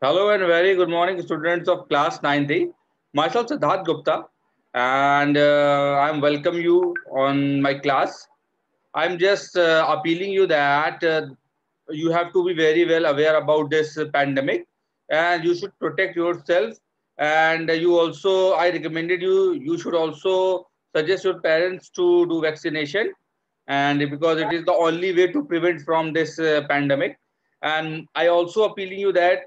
Hello and very good morning, students of class 9D. Myself Siddharth Gupta, and I'm welcome you on my class. I'm just appealing you that you have to be very well aware about this pandemic, and you should protect yourself. And you also, I recommended you should also suggest your parents to do vaccination, and because it is the only way to prevent from this pandemic. And I also appealing you that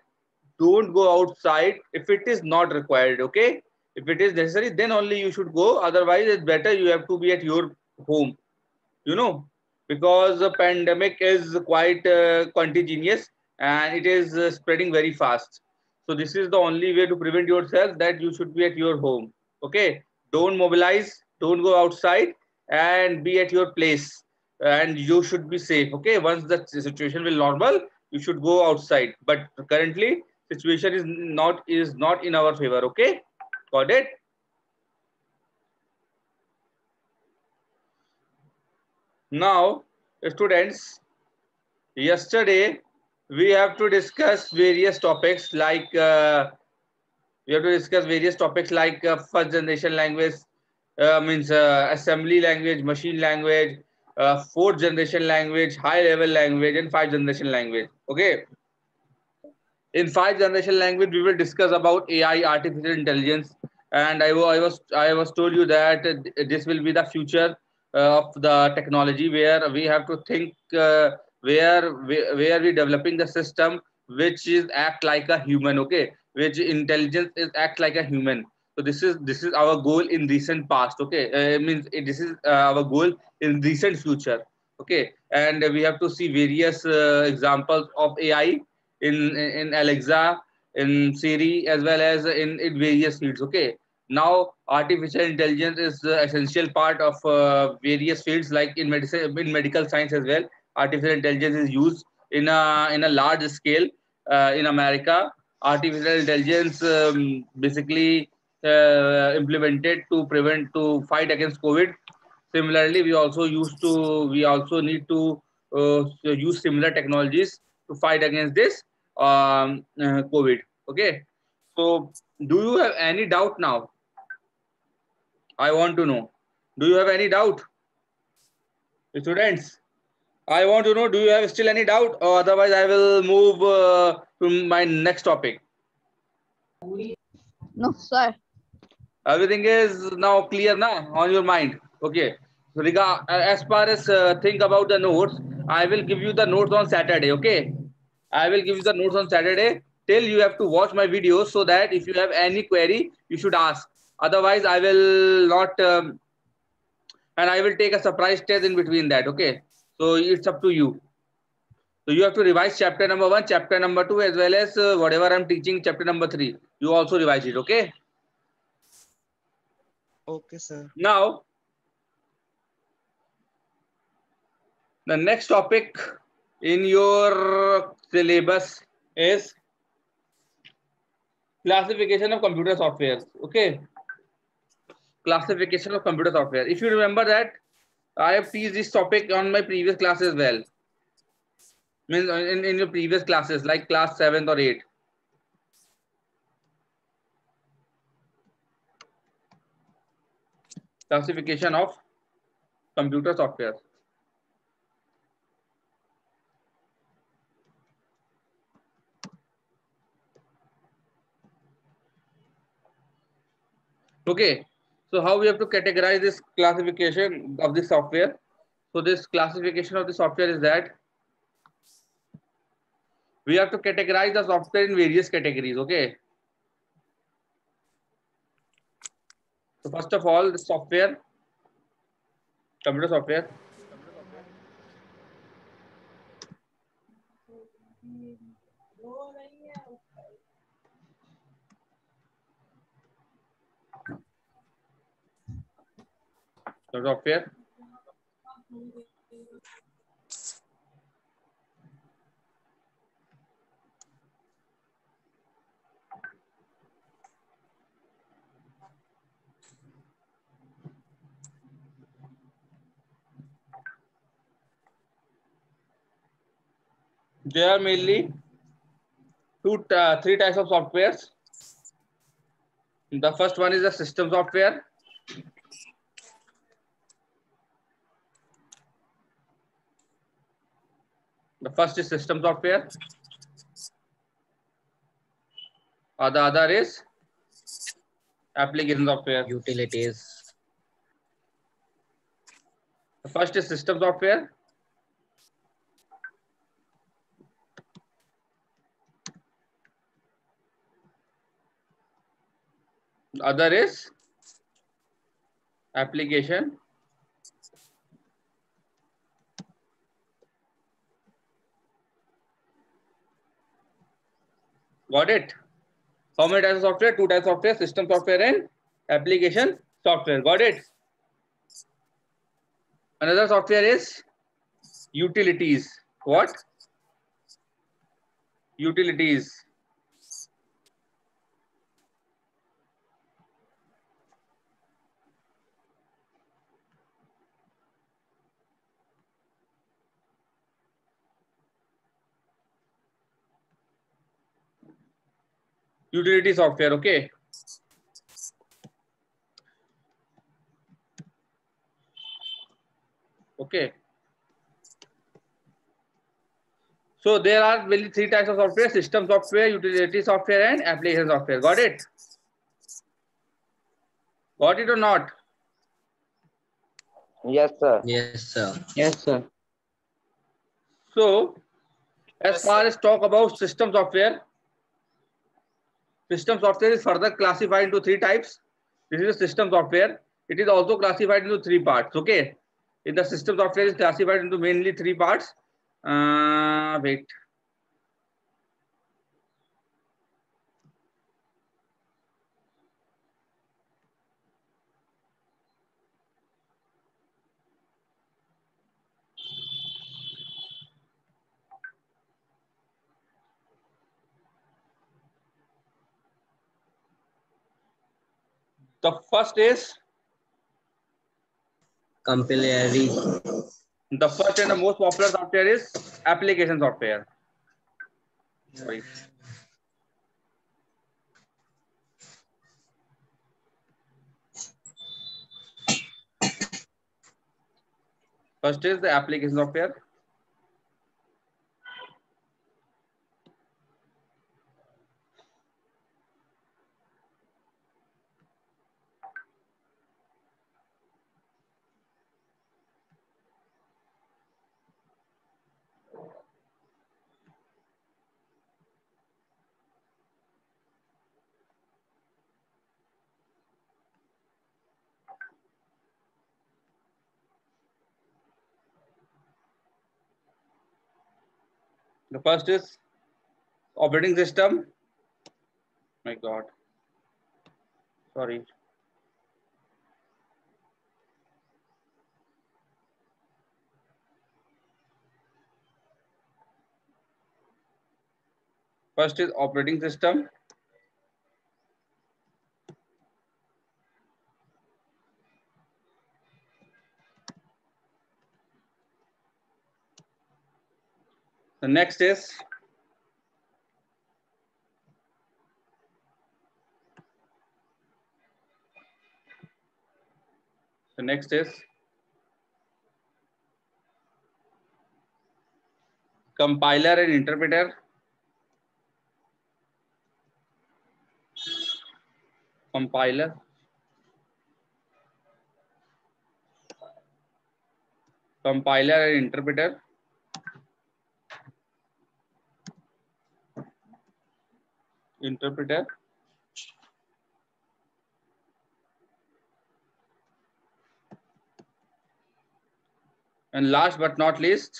don't go outside if it is not required. Okay, if it is necessary, then only you should go. Otherwise, it's better you have to be at your home, you know, because the pandemic is quite contagious and it is spreading very fast. So this is the only way to prevent yourself, that you should be at your home. Okay, don't mobilize, don't go outside, and be at your place, and you should be safe. Okay, once the situation will normal, you should go outside, but currently situation is not in our favor. Okay, got it. Now, students, yesterday we have to discuss various topics like first generation language, means assembly language, machine language, fourth generation language, high level language, and five generation language. Okay, in five generation language we will discuss about AI, artificial intelligence, and I was told you that this will be the future of the technology, where we have to think where we developing the system which is act like a human. Okay, which intelligence is act like a human. So this is our goal in recent past. Okay, means this is our goal in recent future. Okay, and we have to see various examples of AI in Alexa, in Siri, as well as in various fields. Okay. Now, artificial intelligence is the essential part of various fields, like in medicine, in medical science as well. Artificial intelligence is used in a large scale in America. Artificial intelligence basically implemented to fight against COVID. Similarly, we also need to use similar technologies to fight against this COVID. Okay. So, do you have any doubt now? I want to know. Do you have any doubt, students? I want to know. Do you have still any doubt, or otherwise I will move to my next topic. No, sir. Everything is now clear now on your mind. Okay. So, as far as think about the notes, I will give you the notes on Saturday. Okay. I will give you the notes on Saturday. Till you have to watch my videos, so that if you have any query, you should ask. Otherwise, I will not, and I will take a surprise test in between that. Okay. So it's up to you. So you have to revise chapter number 1, chapter number 2, as well as whatever I'm teaching, chapter number 3. You also revise it. Okay. Okay, sir. Now, the next topic in your syllabus is classification of computer software. Okay, classification of computer software. If you remember that, I have teased this topic on my previous class as well. Means in your previous classes, like class 7th or 8th. Classification of computer software. Okay, so how we have to categorize this classification of this software? So this classification of the software is that we have to categorize the software in various categories. Okay, so first of all, the software, computer software. The software. They are mainly Three types of softwares. The first one is the system software. The first is system software. The other is application software. Utilities. The first is system software. The other is application. Got it? How many types of software? Two types of software, system software and application software. Got it? Another software is utilities. What? Utilities. Utility software, okay? Okay. So there are really three types of software: system software, utility software, and application software. Got it? Got it or not? Yes, sir. Yes, sir. Yes, sir. So as far as talk about system software is further classified into three types. This is a system software. It is also classified into three parts. Okay. In the system software is classified into mainly three parts. Wait. The first is Compilatory. the first and the most popular software is application software. Sorry. First is the application software. The first is operating system. My God. Sorry. First is operating system. The next is compiler and interpreter. Compiler. Compiler and interpreter. Interpreter. And last but not least,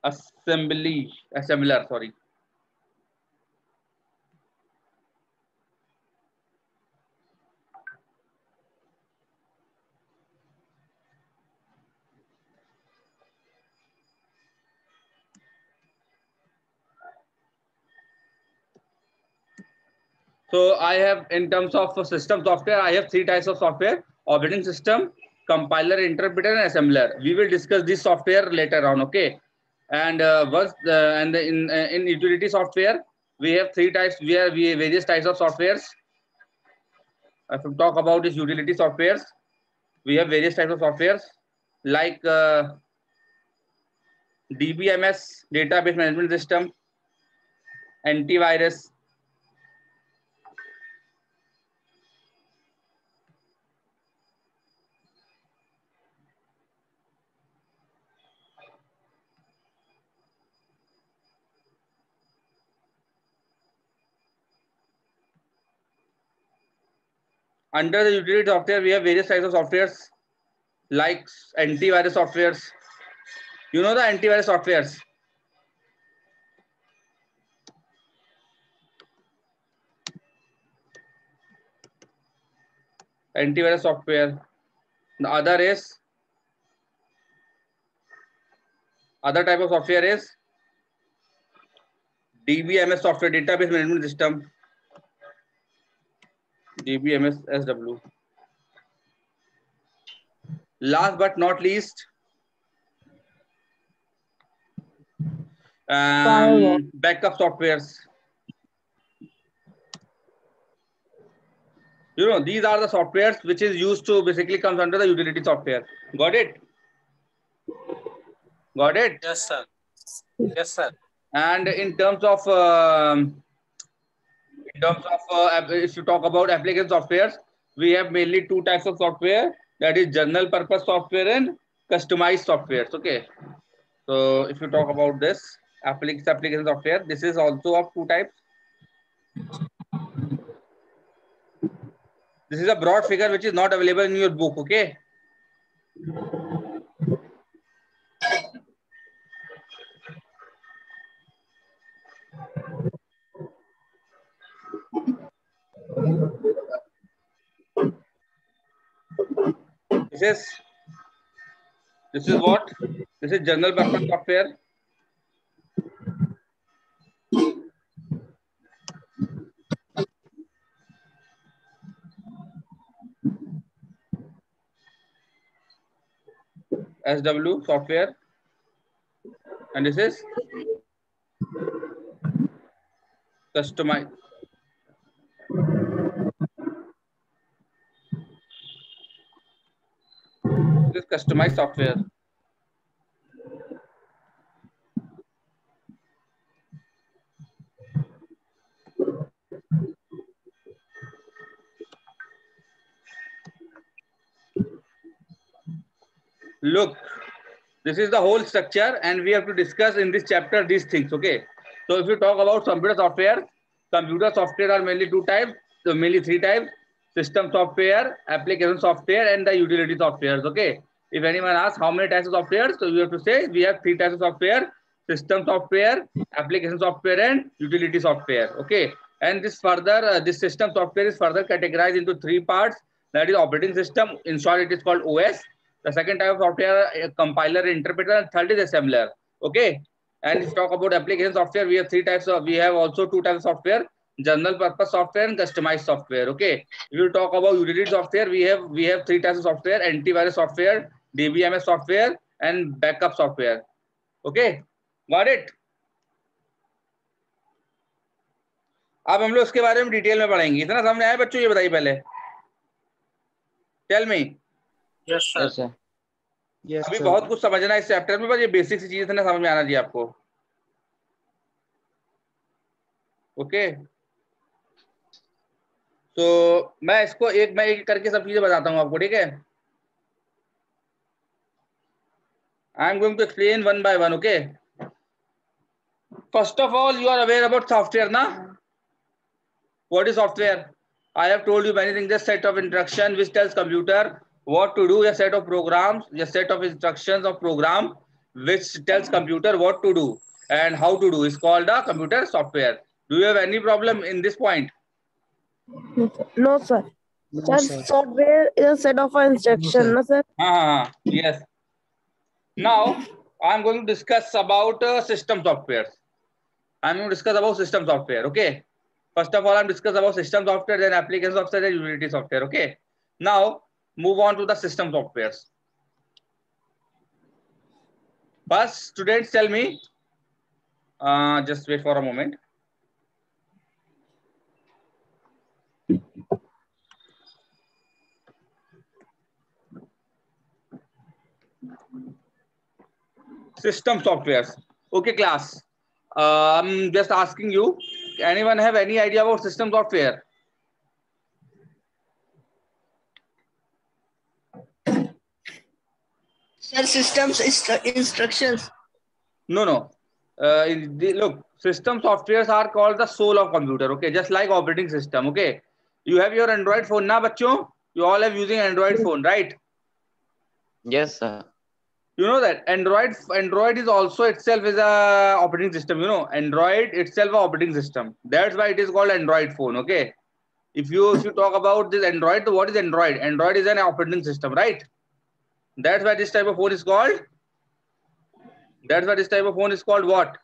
assembler, sorry. So I have, in terms of system software, I have three types of software: operating system, compiler, interpreter, and assembler. We will discuss this software later on, okay? And in utility software, we have three types. We have various types of softwares. If we talk about this utility softwares, we have various types of softwares like DBMS, database management system, antivirus. Under the utility software, we have various types of softwares like antivirus softwares. You know the antivirus softwares. Antivirus software. The other type of software is DBMS software, database management system. DBMS SW. Last but not least, backup softwares. You know, these are the softwares which is used to basically comes under the utility software. Got it? Got it? Yes, sir. Yes, sir. And in terms of if you talk about application softwares, we have mainly two types of software, that is general purpose software and customized softwares. Okay, so if you talk about this application software, this is also of two types. This is a broad figure which is not available in your book. Okay, this is what? This is general purpose software. SW software, and this is customized. This is customized software. Look, this is the whole structure, and we have to discuss in this chapter these things. Okay, so if you talk about computer software are mainly two types, so mainly three types: system software, application software, and the utility softwares. Okay, if anyone asks how many types of software, so you have to say we have three types of software: system software, application software, and utility software. Okay, and this further this system software is further categorized into three parts, that is operating system. In short, it is called OS. The second type of software, compiler, interpreter, and third is assembler. Okay, and if you talk about application software, we have three types of. We have also two types of software: general purpose software and customized software. Okay, if you talk about utility software, we have three types of software: antivirus software, DBMS software, and backup software. Okay, got it? अब हम लोग इसके बारे में detail में पढ़ेंगे. इतना समझ आया बच्चों? ये बताइए पहले. Tell me. Yes, sir. Yes, sir. Yes, अभी sir. बहुत कुछ समझना है इस चैप्टर में, बस ये बेसिक सी चीजें ना समझ में आना चाहिए आपको. ओके, तो मैं इसको मैं एक करके सब चीजें बताता हूँ आपको. ठीक है, I am going to explain one by one. Okay, first of all, you are aware about software ना? What is software? I have told you many things. This set of instruction which tells computer what to do. A set of programs, a set of instructions of program which tells computer what to do and how to do is called a computer software. Do you have any problem in this point? No, sir. No, Sir, sir. software is a set of instruction, no, sir? Yes. Now I am going to discuss about system software. I am going to discuss about system software. Okay. First of all, I'm discuss about system software, then application software, and utility software. Okay. Now move on to the system softwares. First, students, tell me. Just wait for a moment. System softwares. Okay, class. I'm just asking you. Anyone have any idea about system software? Sir, systems instructions. No. Look, system softwares are called the soul of computer. Okay, just like operating system. Okay, you have your Android phone now, bachcho. You all have using Android phone, right? Yes, sir. You know that Android is also itself is a operating system. You know, Android itself a operating system. That's why it is called Android phone. Okay. If you talk about this Android, what is Android? Android is an operating system, right? That's why this type of phone is called. That's why this type of phone is called what?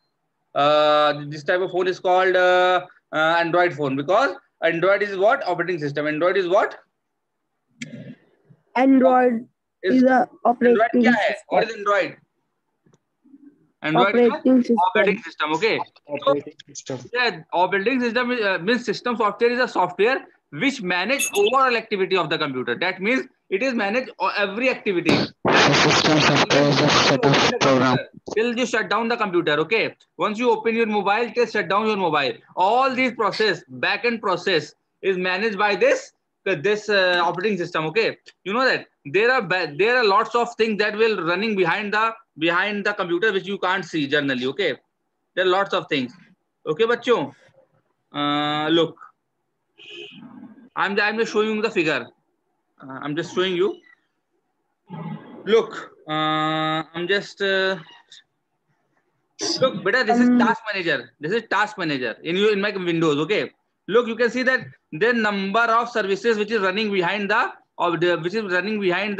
This type of phone is called Android phone, because Android is what? Operating system. Android is what? Android is a Android operating क्या है? What system. is Android? Android is Operating a operating system. system. Okay. So, yeah, operating system means system software is a software which manage overall activity of the computer. That means it is manage every activity. System software is a set of program. Till you shut down the computer. Okay. Once you open your mobile, till shut down your mobile. All these process, back-end process, is managed by this operating system. Okay. You know that there are lots of things that will running behind the computer which you can't see generally. Okay. There are lots of things. Okay, bachcho. Look, I'm just showing you the figure. I'm just showing you. Look, I'm just look, beta. This is task manager. This is task manager in my Windows. Okay. Look, you can see that the number of services which is running behind the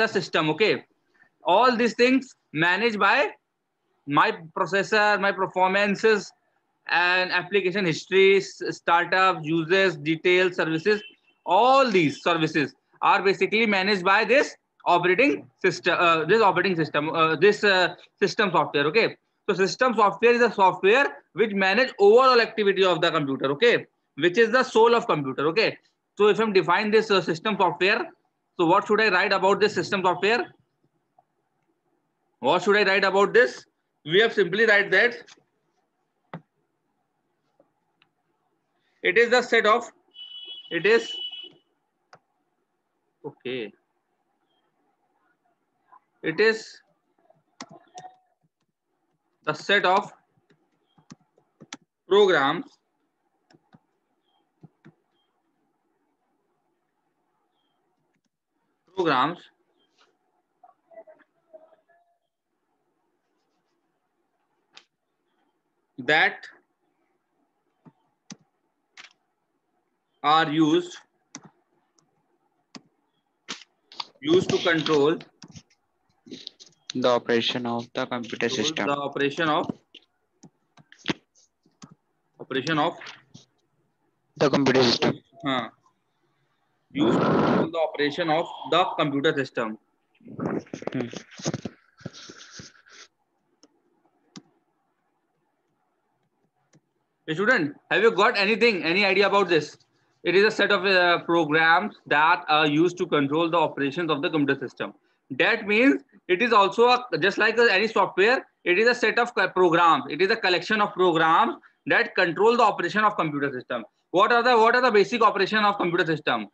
system. Okay. All these things managed by my processor, my performances, and application history, startup, users, details, services. All these services are basically managed by this operating system. This system software. Okay, so system software is a software which manage overall activity of the computer. Okay, which is the soul of computer. Okay, so if I'm define this system software, so what should I write about this system software? What should I write about this? We have simply write that it is the set of, it is, okay, it is the set of programs that are used to control The operation of the computer system. the operation of The computer system. Used to control the operation of the computer system. Hey, student, have you got any idea about this? It is a set of programs that are used to control the operations of the computer system. That means it is also just like any software. It is a set of programs. It is a collection of programs that control the operation of computer system. What are the basic operation of computer system?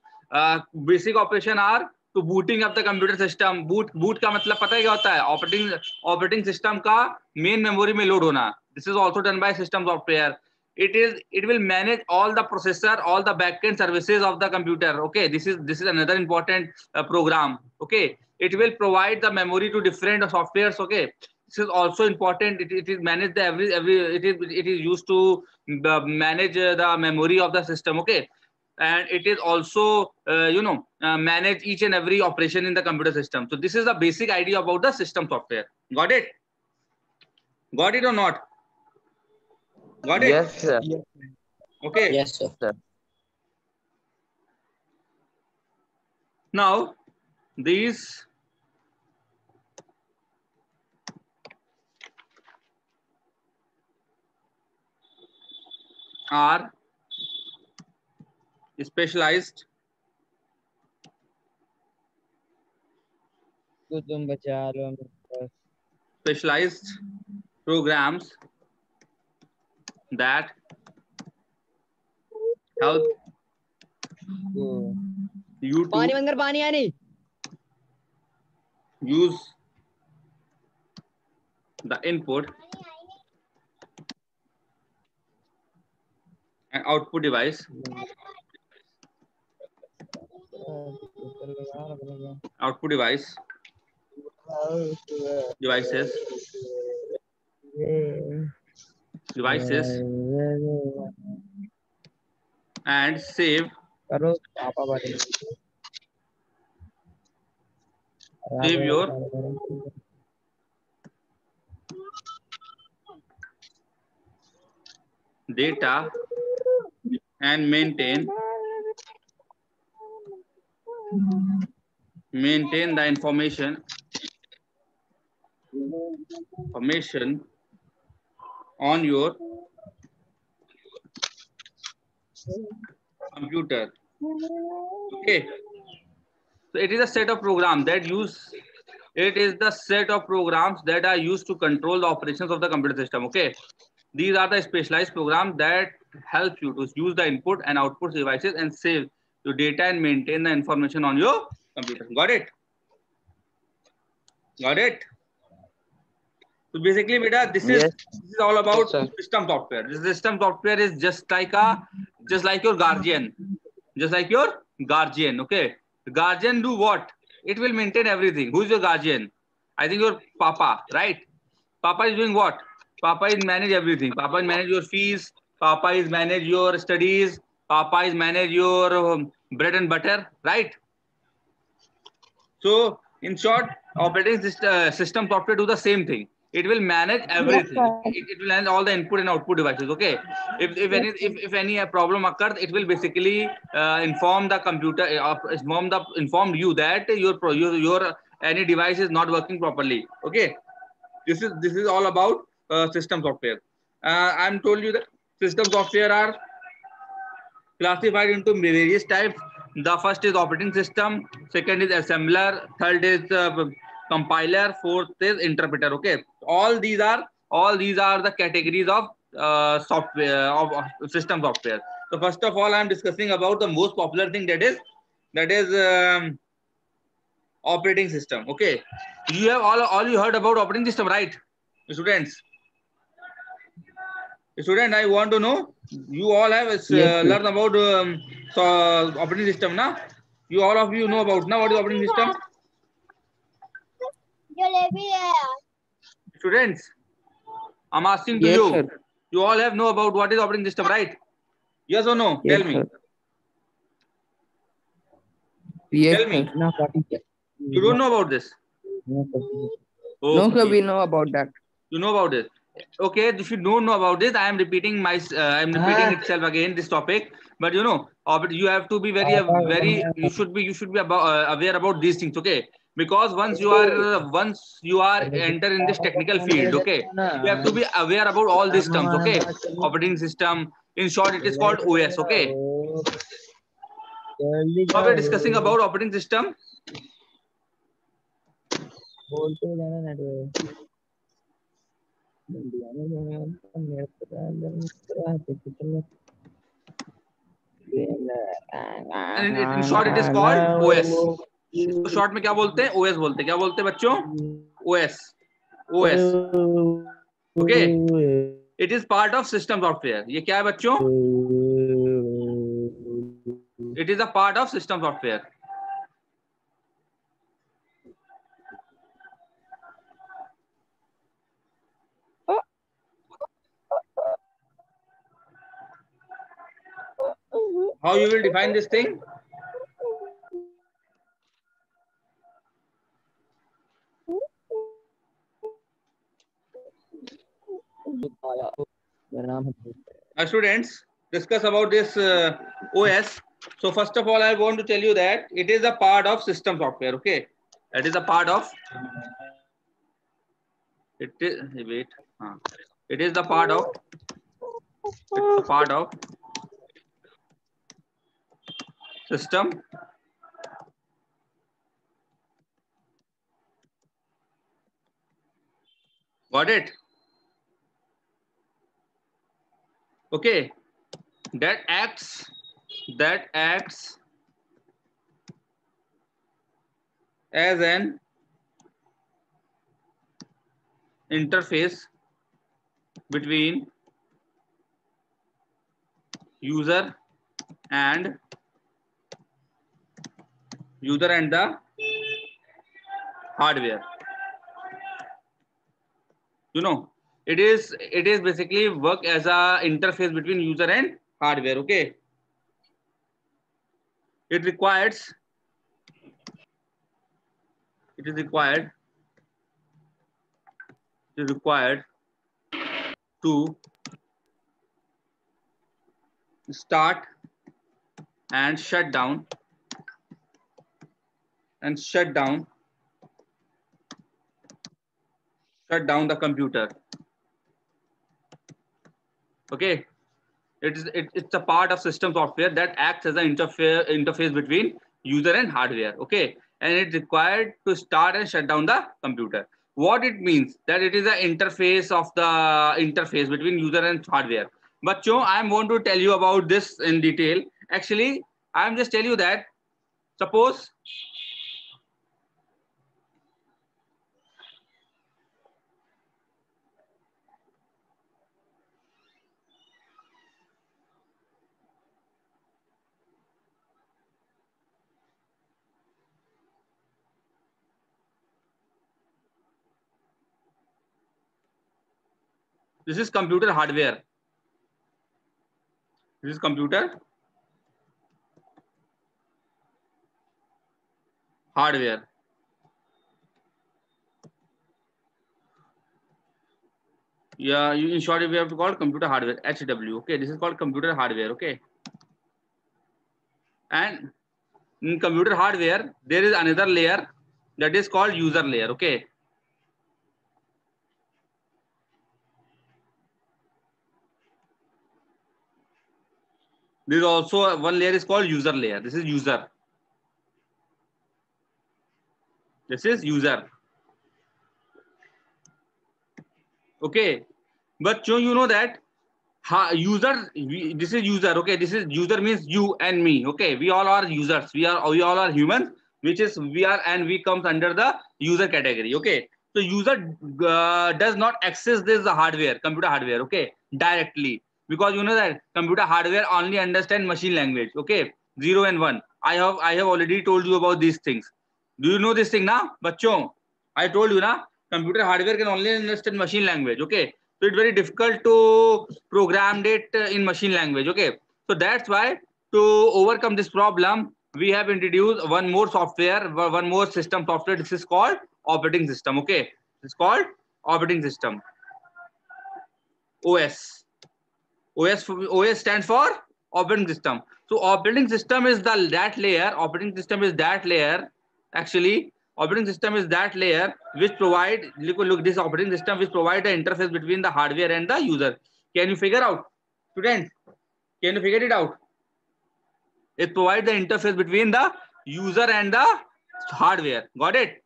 Basic operation are to booting up the computer system. Boot का मतलब पता है क्या होता है? Operating system का main memory में load होना. This is also done by system software. It will manage all the processor, all the backend services of the computer. Okay, this is another important program. Okay, it will provide the memory to different softwares. Okay, this is also important. It is manage the it is used to manage the memory of the system. Okay, and it is also manage each and every operation in the computer system. So this is the basic idea about the system software. Got it or not? Got it? Yes, sir. Okay. Yes, sir. Now these are specialized specialized programs that help you to use the input and output devices and save your data and maintain the information on your computer. Okay, so it is a set of programs that are used to control the operations of the computer system. Okay, these are the specialized programs that help you to use the input and output devices and save your data and maintain the information on your computer. Got it? Got it? So basically, beta, this is all about system software. This system software is just like your guardian, Okay, the guardian do what? It will maintain everything. Who is your guardian? I think your papa, right? Papa is doing what? Papa is manage everything. Papa is manage your fees. Papa is manage your studies. Papa is manage your bread and butter, right? So in short, operating system software do the same thing. It will manage everything. It will manage all the input and output devices. Okay. If any problem occurs, it will basically inform the computer, inform you that your any device is not working properly. Okay. This is all about system software. I'm told you that system software are classified into various types. The first is operating system, second is assembler, third is compiler, fourth is interpreter. Okay, all these are the categories of software of system software. So first of all, I'm discussing about the most popular thing, that is operating system. Okay, you have all you heard about operating system, right, students? Student, I want to know, you all have learned about operating system, na? All of you know about now what is operating system? Students, I'm asking to you. Sir. You all have know about what is operating system, right? Yes or no? Yes, tell me. Sir. Yes, tell me. No, you don't know about this? No, okay. No, sir, we know about that. You know about it. Okay, if you don't know about this, I am repeating itself again, this topic. But you know, you have to be you should be aware about these things. Okay, because once you are enter in this technical field, okay, you have to be aware about all these terms. Okay, operating system. In short, it is called OS. Okay. Now we're discussing about operating system. And in short it is called OS. तो short में क्या बोलते हैं? OS बोलते हैं. क्या बोलते हैं बच्चों? OS. Okay. It is part of system software. ये क्या है बच्चों? It is a part of system software. How you will define this thing? Students, discuss about this OS. So first of all, I want to tell you that it is a part of system software. Okay, it is a part of. It is the part of It's a part of system. Got it? Okay. That acts as an interface between user and the hardware. You know, it is basically work as a interface between user and hardware. Okay. It is required to start and shut down the computer. Okay. It's a part of system software that acts as an interface between user and hardware. Okay. And it's required to start and shut down the computer. What it means that it is an interface between user and hardware. But I'm going to tell you about this in detail. Actually, I'm just tell you that suppose this is computer hardware. This is computer hardware. Yeah, in short, we have to call computer hardware, HW. Okay, this is called computer hardware. Okay, and in computer hardware, there is another layer that is called user layer. Okay, there is also one layer is called user layer. This is user. This is user. Okay, but you know that user, this is user. Okay, this is user means you and me. Okay, we all are users. We all are humans, which is we comes under the user category. Okay, so user does not access this hardware, computer hardware. Okay, directly, because you know that computer hardware only understand machine language. Okay, 0 and 1. I have already told you about these things. Do you know this thing now, bachon? I told you na, computer hardware can only understand machine language. Okay, so it's very difficult to program it in machine language. Okay, so that's why to overcome this problem, we have introduced one more software, one more system software. This is called operating system. Okay, it's called operating system. OS. OS stands for operating system. So operating system is that layer. Operating system is that layer. Actually, operating system is that layer which provide, look this operating system which provide the interface between the hardware and the user. Can you figure out, students? Can you figure it out? It provides the interface between the user and the hardware. Got it?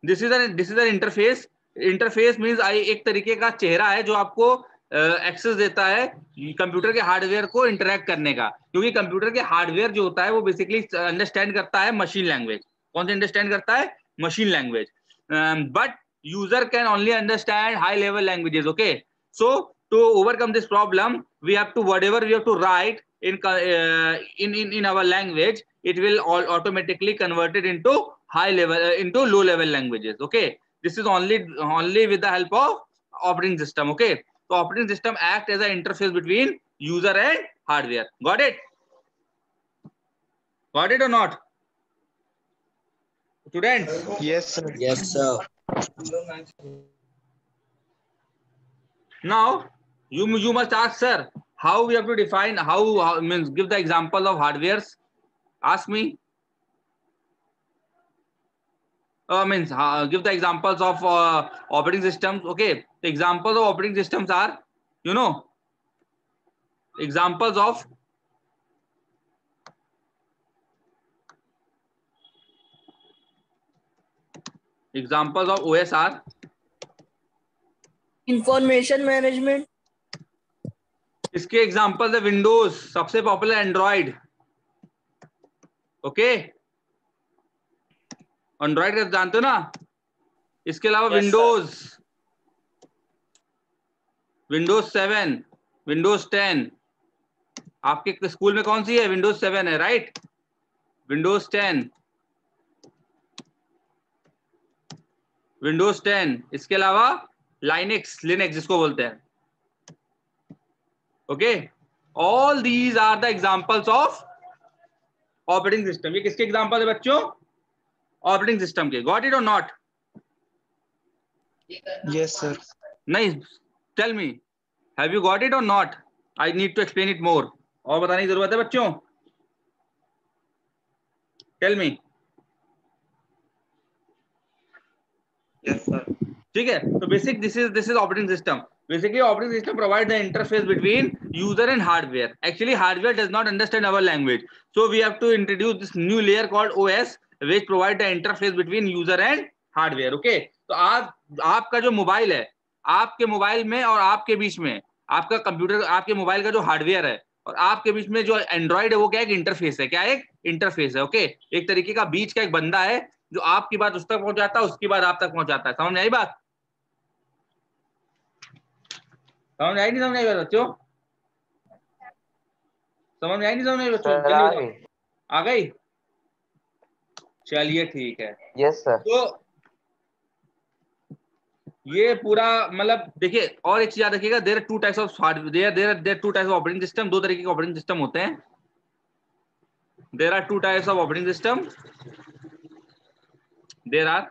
This is an interface. Interface means एक तरीके का चेहरा है जो आपको access देता है computer के हार्डवेयर को इंटरेक्ट करने का, क्योंकि कंप्यूटर के हार्डवेयर जो होता है वो बेसिकली अंडरस्टैंड करता है मशीन लैंग्वेज. कौन से अंडरस्टैंड करता है? Machine language. But user can only understand high level languages. Okay, so to overcome this problem we have to whatever we have to write in our language, it will automatically convert it into high level into low level languages. Okay, this is only with the help of operating system. Okay, so operating system act as an interface between user and hardware. Got it? Got it or not, students? Yes, sir. Yes, sir. Now you must ask, sir, how we have to define, how means give the example of hardwares. Ask me. Means give the examples of operating systems. Okay, the examples of operating systems are, you know, Examples of OS are Information management. इसके examples है Windows, सबसे popular Android. Okay, Android का जानते हो ना. इसके अलावा Windows 7, Windows 10. आपके स्कूल में कौन सी है? विंडोज 7 है, राइट. विंडोज 10. इसके अलावा लिनक्स जिसको बोलते हैं. Okay, all these are the examples of operating system. ये किसके एग्जांपल है बच्चों? ऑपरेटिंग सिस्टम के. Got it or not? Yes, sir. नहीं, tell me, have you got it or not? I need to explain it more. और बताने की जरूरत है बच्चों? Tell me. Yes, sir. ठीक है, तो basic this is operating system. Basically, operating system provides the interface between user and hardware. Actually, hardware does not understand our language, so we have to introduce this new layer called OS, which provide the interface between user and hardware. Okay, तो आपका जो mobile है, आपके mobile में और आपके बीच में आपका कंप्यूटर, आपके मोबाइल का जो हार्डवेयर है और आपके बीच में जो एंड्रॉइड है, वो क्या एक इंटरफेस है. क्या एक इंटरफेस है. ओके, एक तरीके का बीच का एक बंदा है जो आपकी बात उस तक पहुंचाता है, उसकी बात आप तक पहुंचाता है. समझ में आई बात? समझ आई नहीं समझ आई बच्चों? समझ आई नहीं समझ आई बच्चों? जल्दी आ गई? चलिए ठीक है. Yes sir. तो ये पूरा मतलब देखिए, और एक चीज याद रखिएगा, there are two types of hardware, there two types of operating system. दो तरीके के ऑपरेटिंग सिस्टम होते हैं. There are two types of operating system. There are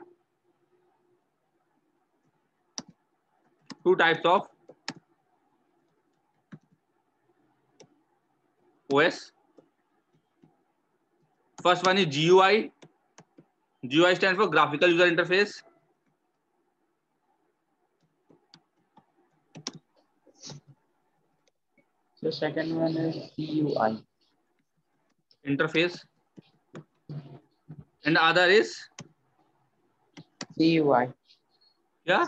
two types of OS. First one is GUI. GUI stands for graphical user interface. The second one is CUI. Interface. And the other is CUI. yeah,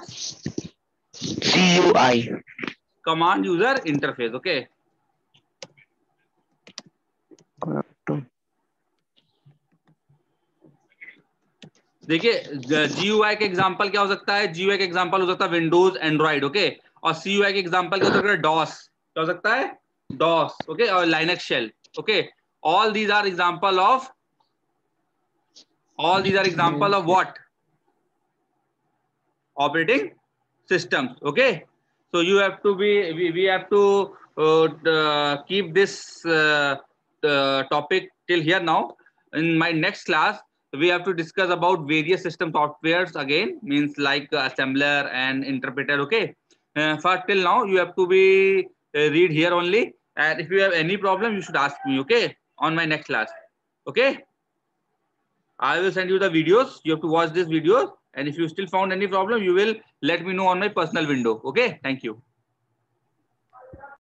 CUI. command user interface. Okay. देखिए, GUI के example क्या हो सकता है? GUI के example हो सकता है विंडोज, एंड्रॉइड. ओके, और CUI के एग्जांपल क्या हो सकता है? DOS. क्या हो सकता है? DOS. ओके, और Linux shell. Okay, all these are example of what? Operating systems. Okay, so you have to be, we have to keep this topic till here. Now in my next class we have to discuss about various system softwares again, means like assembler and interpreter. Okay, for till now you have to be read here only, and if you have any problem you should ask me. Okay, on my next class. Okay, I will send you the videos. You have to watch this video, and if you still found any problem, you will let me know on my personal window. Okay, thank you.